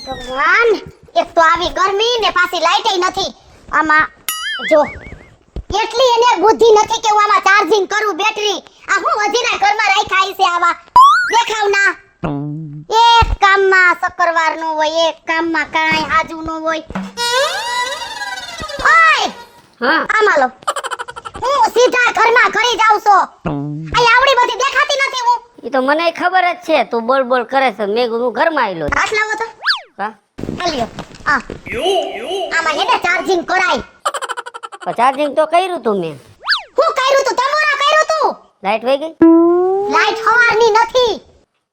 ભગવાન, એક તો આવી ગરમી ને પાછી લાઈટ નથી. આમાં જો કેટલી એને બુદ્ધિ નથી કે હું આમાં ચાર્જિંગ કરું બેટરી. આ હું અજીના ઘરમાં રાખ્યા છે આવા દેખાવ ના. એક કામમાં શક્કરવાર નો હોય, એક કામમાં કાંઈ હાજુ નો હોય. ઓય હા આમાં લો, હું સીધા ઘરમાં ઘરી જાઉં છો. આ આવડી બધી દેખાતી નથી હું. એ તો મને ખબર જ છે તું બોલ બોલ કરે છે. મેં કીધું ઘરમાં આવેલો આટલા હતો હા આલ્યો. આ આમાં એને ચાર્જિંગ કરાય. ચાર્જિંગ તો કર્યું તું મેં. હું કર્યું તું? તમોરા કર્યું તું. લાઈટ વહી ગઈ. લાઈટ સવારની નથી.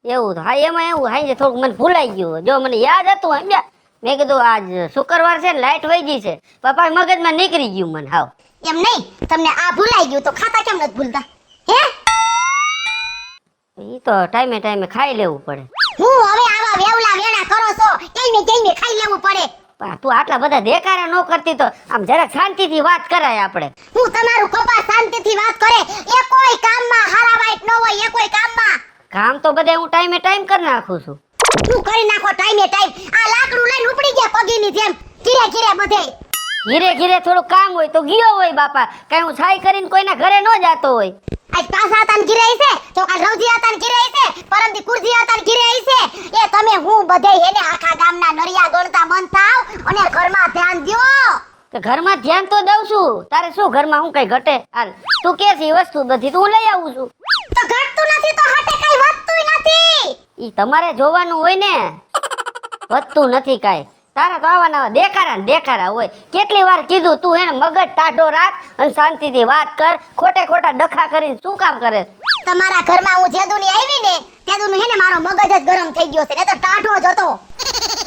એવું હા એમાં એવું હાઈ થોડુંક મને ભૂલાઈ ગયું. જો મને યાદ હતું સમજ્યા. મેં કીધું આજ શુક્રવાર છે ને લાઈટ વહી ગઈ છે. પપ્પા મગજમાં નીકળી ગયું મને હાવ. એમ નહીં, તમને આ ભૂલાઈ ગયું તો ખાતા કેમ નથી ભૂલતા? હે ઈ તો ટાઈમે ટાઈમે ખાઈ લેવું પડે. હું હવે આવા વેવલા વેણા કરો છો કેઈને ખાઈ લેવું પડે. પણ તું આટલા બધા દેકારા ન કરતી તો આમ જરાક શાંતિથી વાત કરાય આપણે. હું તમારું કપા શાંતિથી વાત કરે. એ કોઈ કામમાં હારા વાઈટ ન હોય. એ કોઈ કામમાં કામ તો બધા હું ટાઈમે ટાઈમ કરી નાખું છું. હું કરી નાખો ટાઈમે ટાઈમ. આ લાકડું લઈને ઉપડી ગયા પગીની જેમ ધીરે ધીરે બધે. ઘીરે ઘીરે થોડું કામ હોય તો ગયો હોય બાપા. કઈ હું છાઈ કરીને કોઈના ઘરે ન જાતો હોય. આજ પાસા તાન ઘીરે છે તો કાલ રવજી તાન ઘીરે છે, પરમદી કુરજી તાન ઘીરે છે. એ તમે હું બધે એને આખા ગામના નરિયા ગણતા મન થાવ અને ઘરમાં ધ્યાન દ્યો. કે ઘરમાં ધ્યાન તો દઉં છું. તારે શું ઘરમાં હું કઈ ઘટે? હાલ તું કે છે વસ્તુ બધી તું લઈ આવું છું. તો ઘટતું નથી તો હાટે કઈ વધતું નથી. ઈ તમારે જોવાનું હોય ને. વધતું નથી કાઈ. તારા તો આવા દેખારા હોય. કેટલી વાર કીધું તું એને મગજ ટાઢો રાખ અને શાંતિથી વાત કર. ખોટે ખોટા ડખા કરીને શું કામ કરે? તમારા ઘરમાં હું જેદુની આવી ને તેદુનું હે ને મારો મગજ જ ગરમ થઈ ગયો છે. ને તો ટાઢો જ હતો.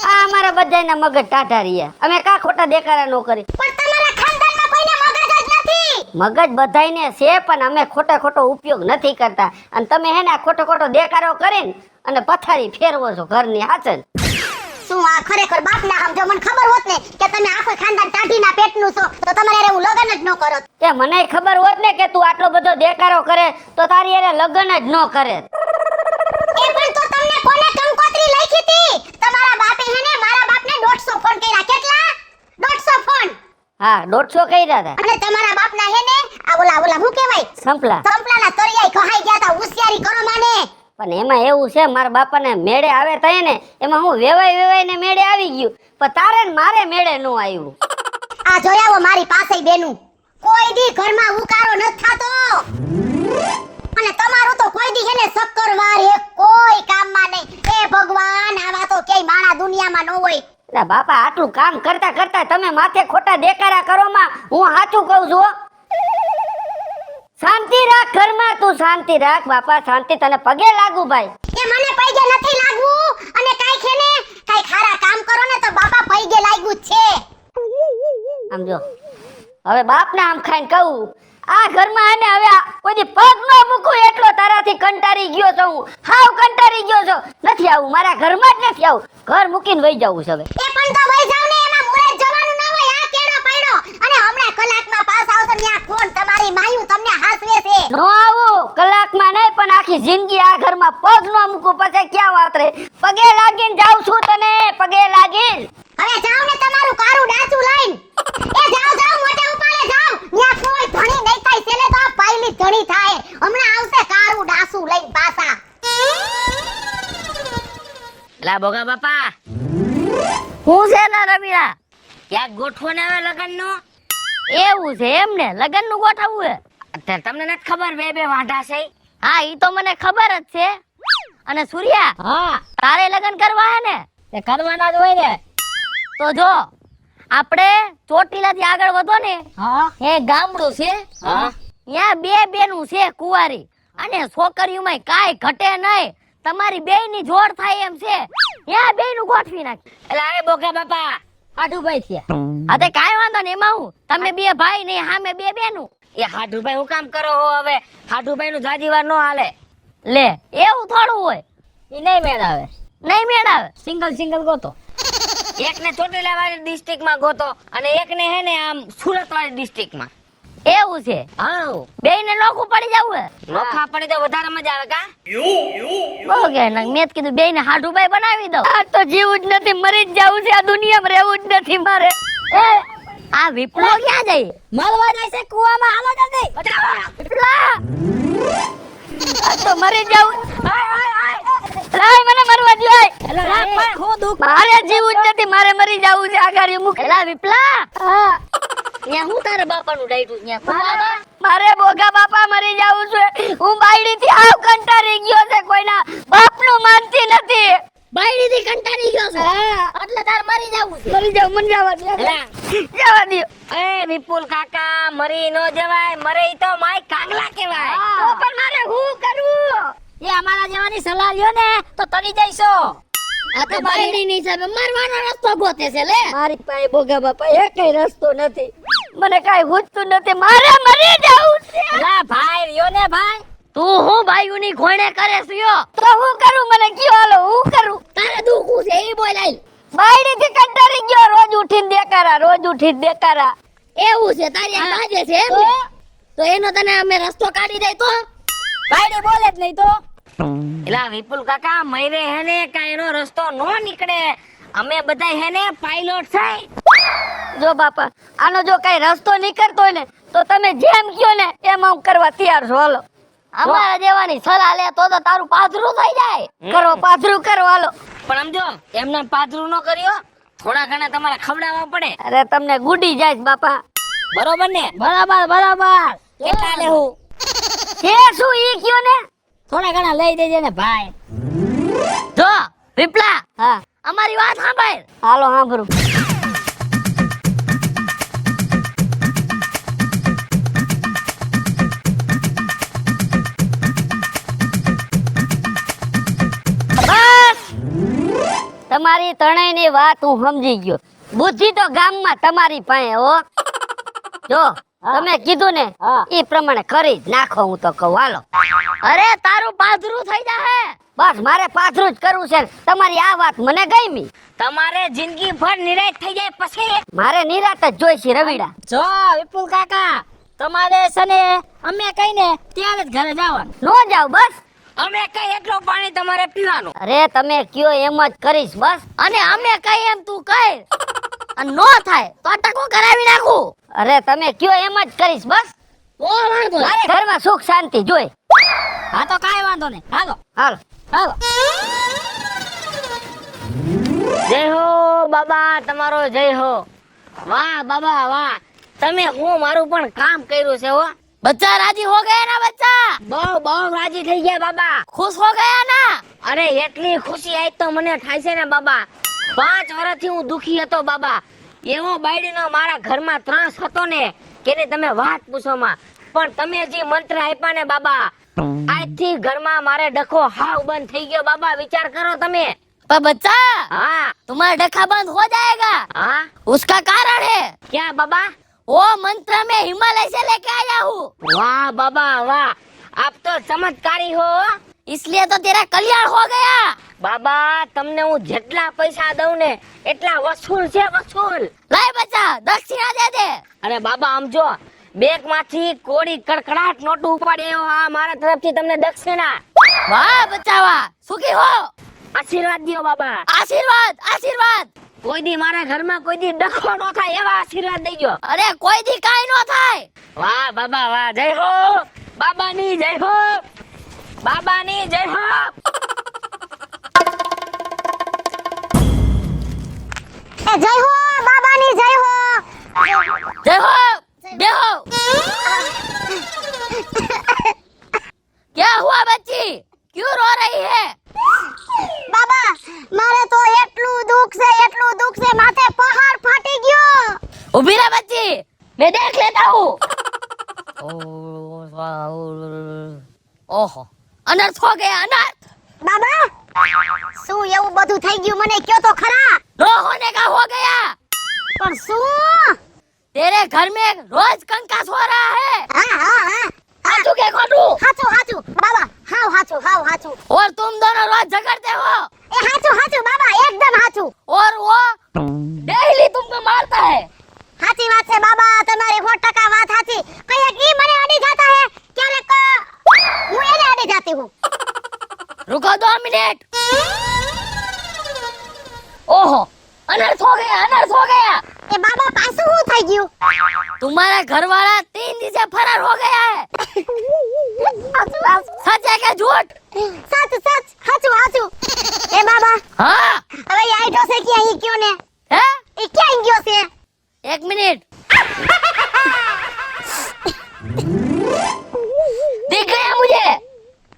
આ અમારા બધાયના મગજ ટાઢા રહ્યા. અમે કા ખોટા દેખારા નો કરી. પણ તમારા ખાનદાનમાં કોઈને મગજ જ નથી. મગજ બધાયને છે પણ અમે ખોટો ઉપયોગ નથી કરતા. અને તમે હે ને ખોટો દેખારો કરીને અને પથારી ફેરવો છો ઘરની હાચન. શું આ ખરેખર બાપના આમ જો મને ખબર હોત ને કે તમે આખો ખાનદાન ટાઢીના પેટનું છો તો તમારે હું લગન જ ન કરત. તે મને ખબર હોત ને કે તું આટલો બધો દેખારો કરે તો તારી એને લગન જ ન કરે. એ પણ તો તમને કોને કંકોત્રી લખી હતી? તમારા બાપે હે ને મારા બાપને 150 ફોન કર્યા. કેટલા? 150 ફોન. હા 150 કર્યા હતા. અને તમારા બાપના હે ને આ ઓલા હું કહેવાય સંપલાના તરિયાઈ ખહાઈ ગયા હતા. હોશિયારી કરો માને. પણ એમાં એવું છે મારા બાપાને મેળે આવે તય ને એમાં હું વેવાય ને મેળે આવી ગયું. પણ તારે ને મારે મેળે નો આવ્યું. આ જોયાવો મારી પાસે બેનું કોઈ દી ઘરમાં ઉકારો ન થાતો. અને તમારું તો કોઈ દી હે ને શક્કરવાર એક કોઈ કામમાં નહીં. એ ભગવાન આવા તો કેય માણા દુનિયામાં ન હોય. એટલે બાપા આટલું કામ કરતા તમે માથે ખોટા દેકારા કરો માં હું સાચું કહું છું. શાંતિ રાખ ઘરમાં. તું શાંતિ રાખ બાપા. શાંતિ. તને પગે લાગુ ભાઈ. એ મને પગે નથી લાગવું. અને કાઈ છે ને કાઈ ખારા કામ કરો ને તો બાપા પગે લાગ્યું છે. આમ જો હવે બાપને આમ ખાઈને કહું આ ઘરમાં આને હવે કોઈ પગ ન મૂકું એટલો તારાથી કંટાળી ગયો છું હું. હાવ કંટાળી ગયો છું. નથી આવું મારા ઘરમાં જ નથી આવું. ઘર મૂકીને વઈ જવું છે હવે. એ પણ તો વઈ જાવ ને. એમાં મોરે જવાનું ના હોય. આ કેડો પડ્યો અને હમણાં કલાકમાં પાસ આવતો ન્યા કોણ તમારી માયું તમને હાસવે છે. નો આવું કલાકમાં નહીં પણ આખી જિંદગી આ ઘરમાં પગ ન મૂકું પછી ક્યાં વાત રે. પગે લાગીને જાઉં છું તને. પગે લાગીને હવે જાવ ને તમારું કારું ડાચું લઈને. એ જાવ મોઢે ઉપાડે જાવ. ન્યા કોઈ ધણી નહીં થાય છે ને તો આ પાયલી ધણી થાય. હમણાં આવશે કારું ડાસું લઈને પાછા. લા બોગા બાપા હું છે ના રમીલા ક્યાંક ગોઠવો ને હવે લગન નો. એવું છે એમ ને લગન નું ગોઠવવું હે. અત્યારે તમને નથી ખબર બે વાંઢા છે. હા ઈ તો મને ખબર જ છે. અને સૂર્યા હા તારે લગન કરવા હે ને તે કરવાના જ હોય ને. તો જો આપણે ચોટીલાથી આગળ વધો ને એ ગામડું છે. ત્યાં બે બેનું છે કુંવારી અને છોકરીઓમાં કાઈ ઘટે નહીં. તમારી બેયની જોડ થાય એમ છે. ત્યાં બેયનું ગોઠવી નાખી. એટલે હવે બોગા બાપા હાડુભાઈ છે. હા તે કાઈ વાંધો ને એમાં હું તમે બે ભાઈ ને સામે બે બેનું. એ હાડુભાઈ હું કામ કરો હો હવે? હાડુભાઈ નું જાજીવાર નો હાલે. લે એવું થોડું હોય. એ નહીં મેળાવે. સિંગલ ગોતો. એકને ચોટીલા વાળી ડિસ્ટ્રિક્ટ માં ગોતો અને એકને હે ને આમ સુરત વાળી ડિસ્ટ્રિક્ટ માં. એવું છે હા બેયને નોખું પડી જવું હે નોખા પડે તો વધારે મજા આવે કા બહુ કે મેં કીધું બેયને હાડુભાઈ બનાવી દો આ તો જીવું જ નથી મરી જ જાવું છે આ દુનિયામાં રહેવું જ નથી મારે એ આ વિપ્લો ક્યાં જાય મળવા જાય છે કુવામાં હાલો જલ્દી વિપ્લા આ તો મરી જાવું લાય મને મરવા દો એલા હું દુખ મારે જીવું જ નથી મારે મરી જાવું છે આગારી મુખ એલા વિપ્લા ત્યાં હું તારા બાપાનું ડાયટું ત્યાં મારે બોગા બાપા મરી જાવું છે હું બાયડી થી આવ કંટાળી ગયો છે કોઈના બાપનું માનતી નથી બાયડી થી કંટાળી ગયો છે એટલે તાર મરી જાવું છે મરી જાવ મન જવા દે એલા જવા દો એ વિપુલ કાકા મરી નો જવાય મરે ઈ તો માય કાગલા કહેવાય તો પણ મારે હું કરવું એ અમારા જેવાની સલાહ લ્યો ને તો તરી જઈશો આ તો બાયડી ની સામે મરવાનો રસ્તો ગોતે છે લે મારી પાસે બોગા બાપા એકેય રસ્તો નથી મને કાઈ હુજતું નથી મારે મરી જાવું છે એલા ભાઈ રહ્યો ને ભાઈ તું હું ભાઈઓની ઘોડે કરે છો તો હું કરું મને કયો હાલો હું કરું તારે દુખું છે ઈ બોલાય બાયડી થી કંટાળી ગયો રોજ ઉઠીને દેકારા એવું છે તારી આ બાજે છે એમ ને? તો એનો તને અમે રસ્તો કાઢી દઈ તો બાયડી બોલે જ નહીં તો એલા વિપુલ કાકા મયરે હે ને કાઈ એનો રસ્તો નો નીકળે અમે બધાય હે ને પાયલોટ છે જો બાપા આનો જો કઈ રસ્તો નીકળતો હોય ને તો તમે જેમ કયો ને એમ હું કરવા તૈયાર છો હાલો અમારા જેવાની સલાહ લે તો તારું પાથરું થઈ જાય કરો પાથરું કરો હાલો પણ સમજો એમને પાથરું નો કર્યો થોડા ઘણા તમારે ખવડાવવા પડે અરે તમને ગુડી જાય બાપા બરોબર ને બરાબર કેટલા લેવું છે શું ઈ કયો ને થોડા ઘણા લઈ દેજે ને ભાઈ જો વિપ્લા હા અમારી વાત સાંભળ હાલો સાંભળું બસ તમારી ત્રણેયની વાત હું સમજી ગયો બુદ્ધિ તો ગામમાં તમારી પાસે હો જો તમે કીધું ને હા. એ પ્રમાણે કરી જ નાખો હું તો કહું હાલો અરે તારું પાથરું થઈ જાહે બસ મારે પાથરું જ કરવું છે તમારી આ વાત મને ગમી તમારે જિંદગી ભર નિરાશ થઈ જાય પછી મારે નિરાત જ જોઈશે રવિડા જો વિપુલ કાકા તમારે સને અમે કહીને ત્યારે જ ઘરે જવાનું નો જાવ બસ અમે કઈ એટલું પાણી તમારે પીવાનું અરે તમે કયો એમ જ કરીશ બસ અને અમે કઈ એમ તું કઈ અને નો થાય તો ટકો કરાવી નાખું અરે તમે કયો એમ જ કરીશ બસ ઓ વાંધો નહીં. મારે ઘરમાં સુખ શાંતિ જોઈ હા તો કાઈ વાંધો નહીં હાલો હાલો હાલો જય હો બાબા તમારો જય હો વાહ બાબા વાહ તમે હું મારું પણ કામ કર્યું છે હો બચ્ચા રાજી હો ગયા ના બચ્ચા બહુ બહુ રાજી થઈ ગયા બાબા ખુશ હો ગયા ના અરે એટલી ખુશી આજ તો મને થાય છે ને બાબા 5 વર્ષથી હું દુખી હતો બાબા એવો બાયડીનો મારા ઘરમાં ત્રાસ હતો ને કે ને તમે વાત પૂછો માં પણ તમે જે મંત્ર આપ્યા ને બાબા આજથી ઘરમાં મારે ડખો હાવ બંધ થઈ ગયો બાબા વિચાર કરો તમે पर बच्चा हाँ तुम्हारा डखा बंद हो जाएगा हाँ उसका कारण है क्या बाबा वो मंत्र में हिमालय से लेके आया हूँ वाह बाबा वाह आप तो चमत्कारी हो इसलिए तो तेरा कल्याण हो गया બાબા તમને હું જેટલા પૈસા દઉં ને એટલા વસૂલ છે વસૂલ लाए बच्चा दक्षिणा दे दे અરે બાબા આમ જો બેગ માંથી કોડી કડકડાટ નોટ ઉપાડે આ મારા તરફથી તમને દક્ષિણા वाह बच्चा वाह सुखी हो આશીર્વાદ દો બાબા आशीर्वाद आशीर्वाद કોઈ દી મારા ઘરમાં કોઈ દી ડખો ન થાય એવા આશીર્વાદ દેજો अरे कोई दी काई नो थाय વાહ બાબા વાહ જય હો બાબાની જય હો બાબાની જય હો એ જય હો બાબાની જય હો जय हो देखो क्या हुआ बच्ची क्यों रो रही है બાબા મારે તો એટલું દુખ છે માથે પહાડ ફાટી ગયો उभी रह बच्ची मैं देख लेता हूँ ओहो अनर्थ हो गया अनर्थ બાબા શું એવું બધું થઈ ગયું મને કયો તો ખરા नो होने का हो गया પણ શું तेरे घर में रोज कंकास हो रहा है હા હા હા हाथू के खोटू હાચું બાબા હાવ હાચું और तुम दोनों रोज झगड़ते हो એ હાચું બાબા એકદમ હાચું और वो डेली तुमको मारता है હાચી સાચી વાત છે બાબા, તમારી 100% વાત સાચી. કઈ કી મને અડી જાતા હે, ક્યારેક હું એને અડી જાતી હું. रुको 2 मिनट. ओहो, अनर्थ हो गया. એ બાબા પાછું શું થઈ ગયું? तुम्हारा घर वाला 3 दिन से फरार हो गया है. सच है क्या झूठ? સચ હાચું. એ બાબા हाँ. હવે ઈ આઈટો છે કે અહીં કયો ને? है? ઈ ક્યાં ગયો છે? 1 मिनट. दिख गया मुझे.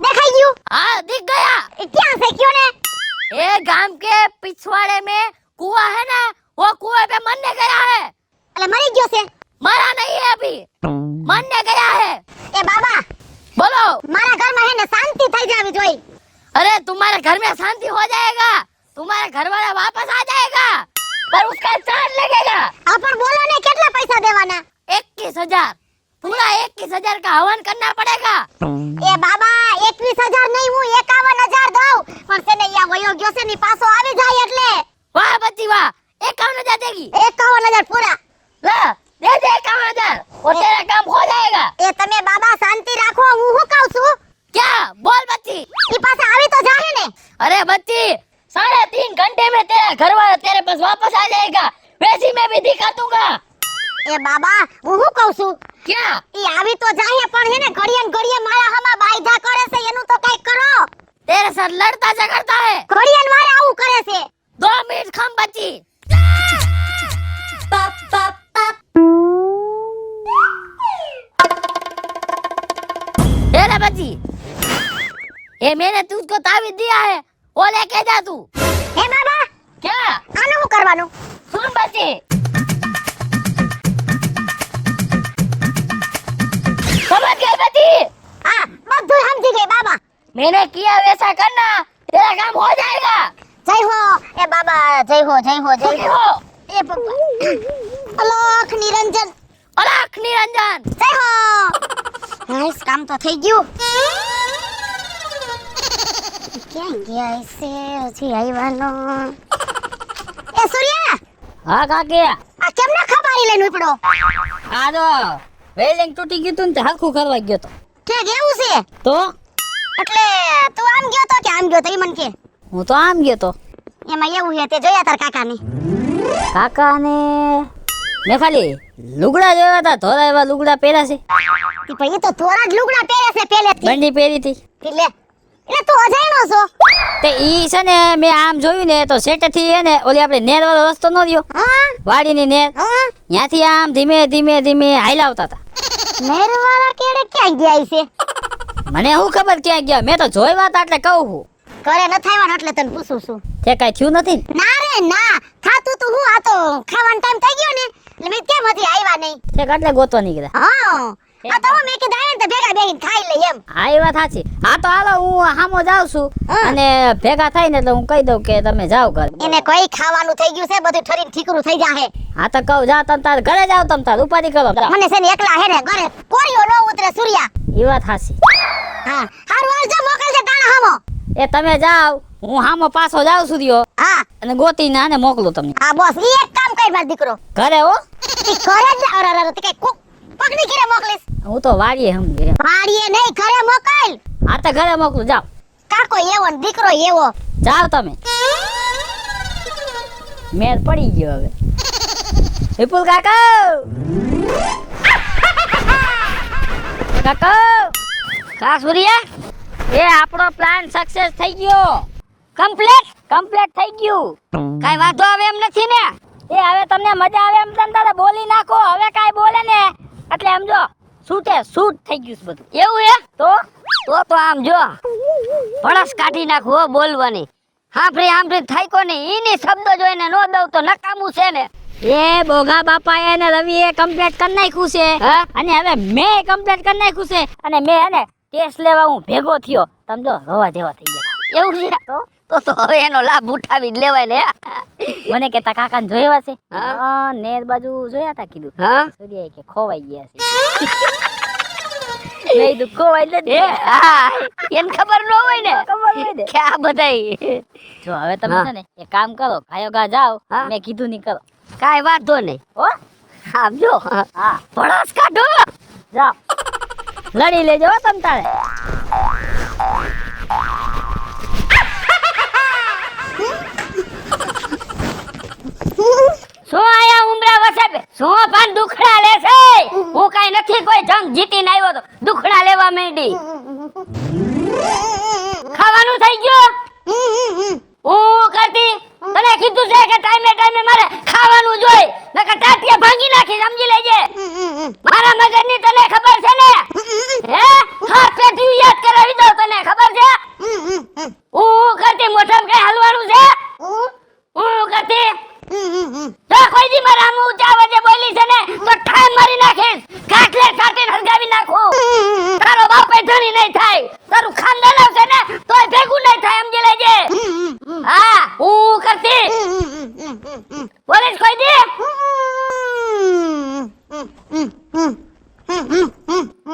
દેખાઈ ગયું? हाँ दिख गया. ઈ ક્યાં છે કયો ને? ये गांव के पिछवाड़े में कुआं है ना, वो कुएं पे मरने गया है. એટલે મરી ગયો છે? मरा नहीं है अभी, मरने गया है. એ બાબા बोलो. મારા ઘરમાં હે ને શાંતિ થઈ જાવી જોઈએ. अरे तुम्हारे घर में शांति हो जाएगा, तुम्हारे घर वाला वापस आ जाएगा, पर उसका चार्ज लगेगा. આ પણ બોલો ને કેટલા પૈસા દેવાના? 21,000. पूरा 21,000 का हवन करना पड़ेगा. એ બાબા 21,000 નહીં, હું 51,000 દઉં. પણ છે ને યા વયો ગયો છે ની પાછો આવી જાય એટલે वाह बच्ची वाह, 51,000 देगी. 51,000 પૂરા. ला दे दे 51,000 और तेरा काम हो जाएगा. એ તમે બાબા શાંતિ રાખો, હું શું કહું છું? क्या बोल बच्ची? ઈ પાછા આવી તો જાહે ને? अरे बच्ची 3.5 घंटे में तेरा घर वाला तेरे पास वापस आ जाएगा, वैसी मैं भी दिखा दूंगा. એ બાબા હું શું કહું છું? क्या? ઈ આવી તો જાહે પણ હે ને ઘડીએ ને ઘડીએ મારા હમા બાયધા કરે છે, એનું તો કઈક કરો. तेरे साथ लड़ता झगड़ता है. ઘડીએ ને મારે આવું કરે છે. 2 मिनट खम बच्ची. तेरा बच्ची, ये मैंने तुझको तावीज दिया है, वो लेके जा तू. હે બાબા क्या? આનું શું કરવાનું? सुन बच्ची, समझ गई बच्ची? હા બધું સમજી ગઈ બાબા. मैंने किया वैसा करना, तेरा काम हो जाएगा. જય હો. એ બાબા જય હો. सुखी हो. એ બાબા અલોક નિરંજન अलख निरंजन. જય હો. નાઈસ, કામ તો થઈ ગયું. ક્યાં ગયા છે? હજી આવ્યાનો. એ સૂર્યા हाँ काके, આ કેમ ના ખબારી લઈને ઉપડો? आ दो वेलिंग टूटी गई तुम हरखू करवा गयो तो. કે કેવું છે? तो એટલે તું આમ ગયો તો કે આમ ગયો તો ઈ મને કે. હું તો આમ ગયો તો. એમાં એવું છે તે જોયા તાર કાકાને? કાકાને મેં ખાલી લુગડા જોયા હતા, ધોળા એવા લુગડા પહેર્યા છે. તી પણ ઈ તો થોડા જ લુગડા પહેરે છે પહેલેથી. બંડી પહેરી હતી. એટલે એટલે તું અજાણ્યો છો? તે ઈ છે ને મેં આમ જોયું ને તો સેટેથી હે ને ઓલી આપણે નેર વાળો રસ્તો નો રહ્યો, હા વાડીની નેર, હા. ત્યાંથી આમ ધીમે હાલ્યા આવતા હતા. નહેરવાળા કેડે ક્યાં ગયા છે? મને શું ખબર ક્યાં ગયા, મેં તો જોયા હતા એટલે કહું છું. ઘરે ન થાયવાનું એટલે તને પૂછું છું. તે કાંઈ થયું નથી ને? ના રે ના, થાતું તું હું આ તો ખાવાનો ટાઈમ થઈ ગયો ને એટલે મેં કેમ હજી આવ્યા નહીં. તે એટલે ગોતવા નીકળ્યા. હા આ તો હું મેં કીધું આવે ને તો ભેગા બેહીને ખાઈ લઈ એમ. હા એ વાત સાચી. હા તો હાલો હું હામો જાઉં છું હા. અને ભેગા થાય ને એટલે હું કહી દઉં કે તમે જાઓ ઘર. એને કોઈ ખાવાનું થઈ ગયું છે, બધું ઠરીને ઠીકરું થઈ જાહે. હા તો કહું જાઓ તમ તાર ઘરે જાઓ, તમ તાર ઉપાધિ કરો. મને છે ને એકલા હે ને ઘરે કોરિયો ન ઉતરે સૂર્યા. એ વાત સાચી. હા હારું આવજો, મોકલજે ટાણા હામો. એ તમે જાઓ, હું હામો પાછો જાઉં છું રહ્યો હા અને ગોતીને આને મોકલું તમને હા બોસ, ઈ એક કામ કરી મારો દીકરો. ઘરે. હો ઈ ઘરે જ અરે તે કઈ પગની ઘરે મોકલીશ? હું તો વાડીએ સમજી. વાડીએ નહીં, ઘરે મોકલ. હા તો ઘરે મોકલું, જાઓ. કાકો એવો ને દીકરો એવો. જાઓ તમે. મેર પડી ગયો હવે. વિપુલ કાકા, કાકા કા સૂર્યા, એ આપણો પ્લાન સક્સેસ થઈ ગયો. કમ્પ્લીટ થઈ ગયું. કાઈ વાંધો આવે એમ નથી ને? એ હવે તમને મજા આવે એમ તમે તારે બોલી નાખો. હવે કાઈ બોલે ને એટલે આમ જો શૂટ થઈ ગયું છે બધું. એવું હે? તો આમ જો ભડસ કાઢી નાખું હો બોલવાની. હાંભળી થાય કો નહીં, ઈની શબ્દો જોઈને નો દઉં તો નકામું છે ને. એ બોગા બાપા એને રવિ એ કમ્પ્લીટ કરી નાખ્યું છે અને હવે મેં કમ્પ્લીટ કરી નાખ્યું છે અને મેં એને ટેસ્ટ લેવા હું ભેગો થયો. તમે જો રવા જેવા થઈ ગયા. એવું છે? તો હવે એનો લાભ ઉઠાવી જ લેવાય ને. મને કે તા કાકા ને જોયા છે? હા નેર બાજુ જોયા તા કીધું. હા સૂર્યા કે ખોવાઈ ગયા છે. નહીં તો ખોવાઈ નથી. હા એને ખબર ન હોય ને કે આ બધાય. જો હવે તમે છે ને એક કામ કરો, ગાયો ગા જાઓ, મેં કીધું નહીં કરો. કાઈ વાંધો નહીં હો. આવજો હા ભડાસ કાઢો જાઓ લડી લેજો હો તમ તારે શું આયા ઉમરા વસાબે શું પાન દુખડા લેશે હું કાઈ નથી કોઈ જંગ જીતીને આવ્યો તો દુખડા લેવા માંડી ખાવાનું થઈ ગયું હું કરતી તને કીધું છે કે ટાઈમે ટાઈમે મારે ખાવાનું જોઈ નકર ટાટિયા ભાંગી નાખી સમજી લેજે મારા મગજની તને ખબર છે ને હે હાથ પેટી યાદ કરાવી દઉં તને ખબર છે હું કરતી મોઢામાં કઈ હલવાનું છે હું કરતી તો કોઈ દી મારા આમ ઊંચા અવાજે બોલી છે ને તો ઠાઈ મારી નાખીશ કાટલે કાટીને હરગાવી નાખું તારો બાપ ધણી નહીં થાય તારું ખાનદાન આવશે ને તોય ભેગું નહીં થાય સમજી લેજે હા હું કરતી બોલીશ કોઈ દી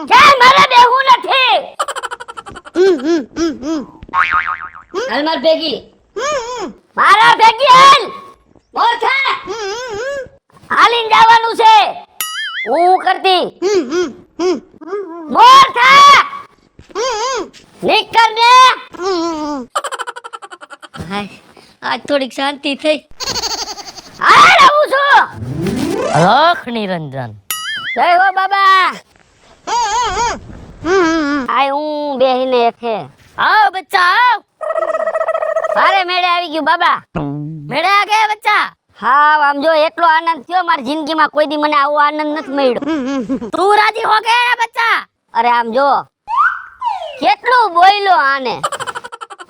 ચાલ મારે બેહું નથી હાલ માર ભેગી મારા ભેગી હાલ મોરખા હાલીને જવાનું છે હું કરતી મોરખા નીકળ ને આજ થોડીક શાંતિ થઈ હાલ આવું છું લખ નિરંજન જય હો બાબા આય હું બેહીને એકે આવ બચ્ચા આવ અરે મેળે આવી ગયું બાબા મેળે આ ગયા બચ્ચા હા આમ જો એટલો આનંદ થયો મારી જિંદગીમાં કોઈ દી મને આવો આનંદ નથી મળ્યો તું રાજી હો ગયા બચ્ચા અરે આમ જો કેટલું બોલ્યો આને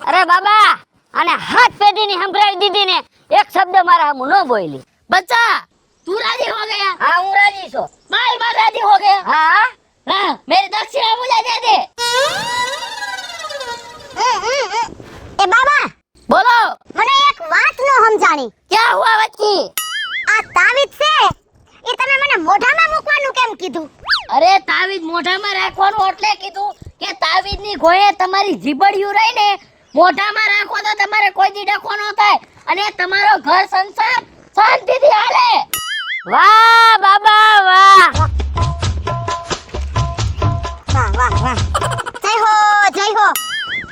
અરે બાબા આને હાથ પેટીની સંભળાવી દીધી ને એક શબ્દ મારા હમું ન બોલી બચ્ચા તું રાજી હો ગયા હા હું રાજી છું માલ માલ રાજી હો ગયા હા हाँ मेरी दक्षिणा मुझे दे दे એ બાબા बोलो મને એક વાત નો સમજાણી क्या हुआ बच्ची આ તાવીજ છે એ તમે મને મોઢામાં મૂકવાનું કેમ કીધું અરે તાવીજ મોઢામાં રાખવાનું એટલે કીધું કે તાવીજની ગોળે તમારી જીબડિયું રહી ને મોઢામાં રાખો તો તમારે કોઈ દી ડખો ન થાય અને તમારો ઘર સંસાર શાંતિથી હાલે વાહ બાબા વાહ વાહ વાહ વાહ જય હો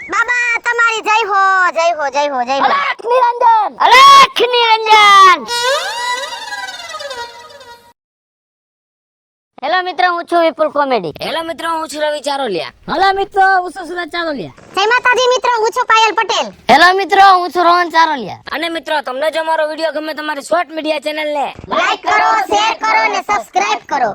બાબા તમારી જય હો જય હો જય હો જય હો અલખ નિરંજન હેલો મિત્રો હું છું વિપુલ કોમેડી હેલો મિત્રો હું છું રવિ ચારોલિયા હેલો મિત્રો હું છું સુરત ચારોલિયા જય માતાજી મિત્રો હું છું પાયલ પટેલ હેલો મિત્રો હું છું રોહન ચારોલિયા અને મિત્રો તમને જો અમારો વિડીયો ગમે તમારી શોર્ટ મીડિયા ચેનલ ને લાઈક કરો શેર કરો અને સબસ્ક્રાઇબ કરો